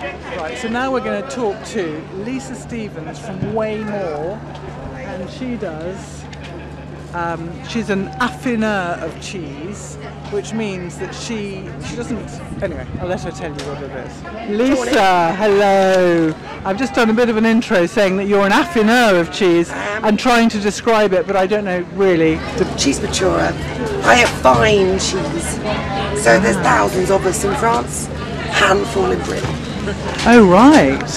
Right, so now we're going to talk to Lisa Stevens from Whey More, and she does, she's an affineur of cheese, which means that she doesn't, anyway, I'll let her tell you what it is. Lisa, hello. I've just done a bit of an intro saying that you're an affineur of cheese and trying to describe it, but I don't know really. Cheese maturer. I have fine cheese. So there's thousands of us in France, handful in Britain. Oh, right.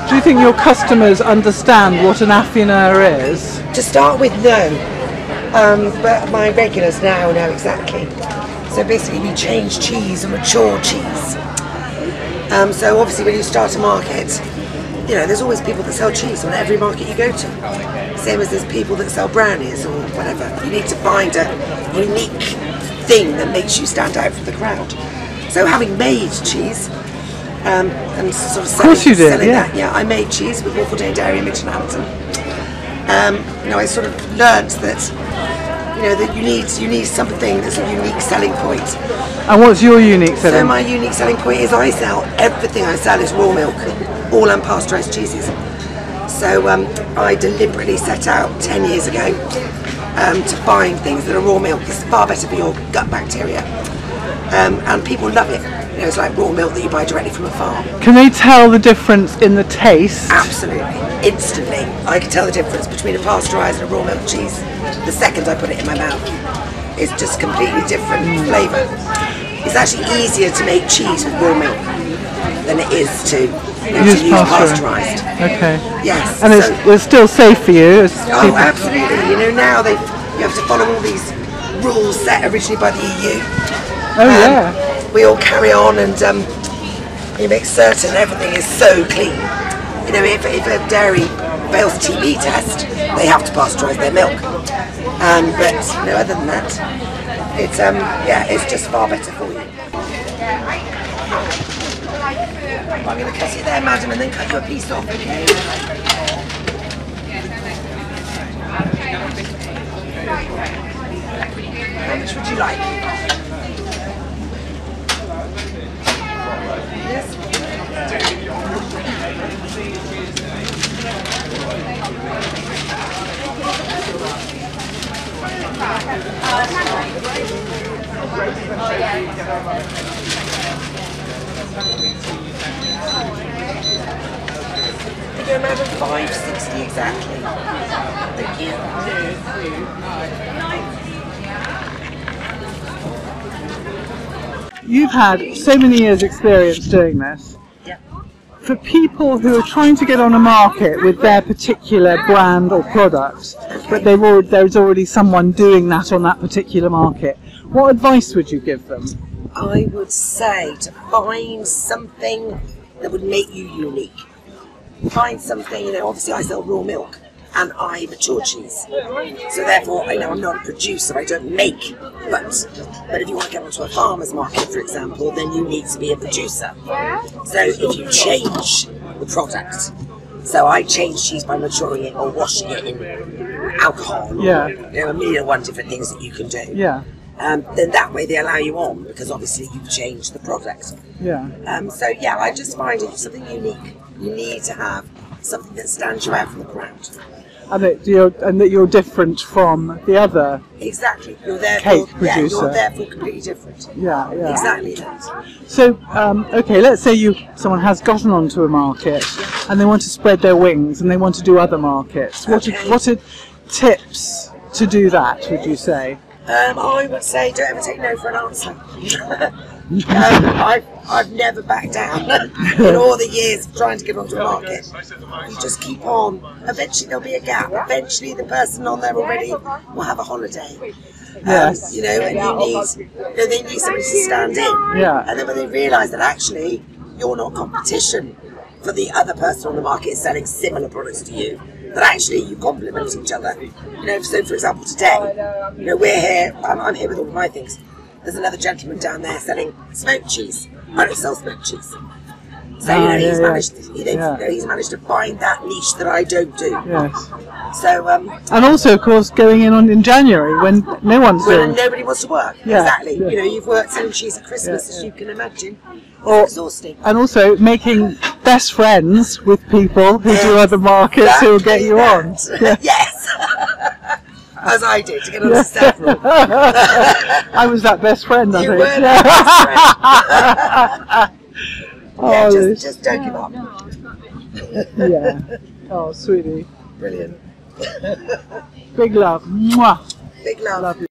Do you think your customers understand what an affineur is? To start with, no. But my regulars now know exactly. So basically we change cheese and mature cheese. So obviously when you start a market, you know, there's always people that sell cheese on every market you go to. Same as there's people that sell brownies or whatever. You need to find a unique thing that makes you stand out from the crowd. So having made cheese, and sort of selling that, yeah, I made cheese with Waffle Dairy in Midgeon Hampton. You know, I sort of learnt that, you know, that you need something that's a unique selling point. And what's your unique selling? So my unique selling point is everything I sell is raw milk, all unpasteurised cheeses. So I deliberately set out 10 years ago to find things that are raw milk. It's far better for your gut bacteria, and people love it. You know, it's like raw milk that you buy directly from a farm. Can they tell the difference in the taste? Absolutely, instantly. I can tell the difference between a pasteurised and a raw milk cheese the second I put it in my mouth. It's just completely different flavour. It's actually easier to make cheese with raw milk than it is to use pasteurised. Okay. Yes. And it's still safe for you? Oh, absolutely. You know, now you have to follow all these rules set originally by the EU. Oh, yeah. We all carry on, and you make certain everything is so clean. You know, if a dairy fails a TB test, they have to pasteurise their milk. But you know, other than that, it's just far better for you. I'm going to cut it there, madam, and then cut you a piece off, okay? How much would you like? Yes. You go, madam, 560 exactly. Thank you. You've had so many years' experience doing this. Yeah. For people who are trying to get on a market with their particular brand or product, but there's already someone doing that on that particular market, what advice would you give them? I would say to find something that would make you unique. Find something, you know, obviously I sell raw milk and I mature cheese. So therefore, I know I'm not a producer, I don't make, but if you want to get onto a farmer's market, for example, then you need to be a producer. So if you change the product, so I change cheese by maturing it or washing it in alcohol, yeah, you know, a million and one different things that you can do. Yeah. Then that way they allow you on, because obviously you've changed the product. Yeah. So yeah, I just find it something unique. You need to have something that stands you out from the crowd. And that you're different from the other. Exactly. You're there cake producer. Yeah, you're therefore completely different. Yeah, yeah. Exactly that. So, okay, let's say someone has gotten onto a market and they want to spread their wings and they want to do other markets. What are tips to do that, would you say? I would say don't ever take no for an answer. I've never backed down in all the years of trying to get onto a market. You just keep on. Eventually there'll be a gap. Eventually the person on there already will have a holiday. Yes. You know, and they need somebody to stand in. Yeah. And then when they realise that actually you're not competition for the other person on the market selling similar products to you, that actually you complement each other. You know, so for example today, you know, we're here, I'm here with all of my things. There's another gentleman down there selling smoked cheese. I don't sell smoked cheese. So you know, he's managed to find that niche that I don't do. Yes. So and also, of course, going in January when no one's when doing. nobody wants to work. Yeah, Exactly. yeah. You know, you've worked selling cheese at Christmas, Yeah, as you can imagine. Or- It's exhausting. And also making best friends with people who do other markets who will get you on. Exactly that. Yes. As I did, to get on to several. I was that best friend, I You think. were that best friend. Oh, Yeah, Liz. just don't give up. Yeah. Oh, sweetie. Brilliant. Big love. Mwah. Big love. Love you.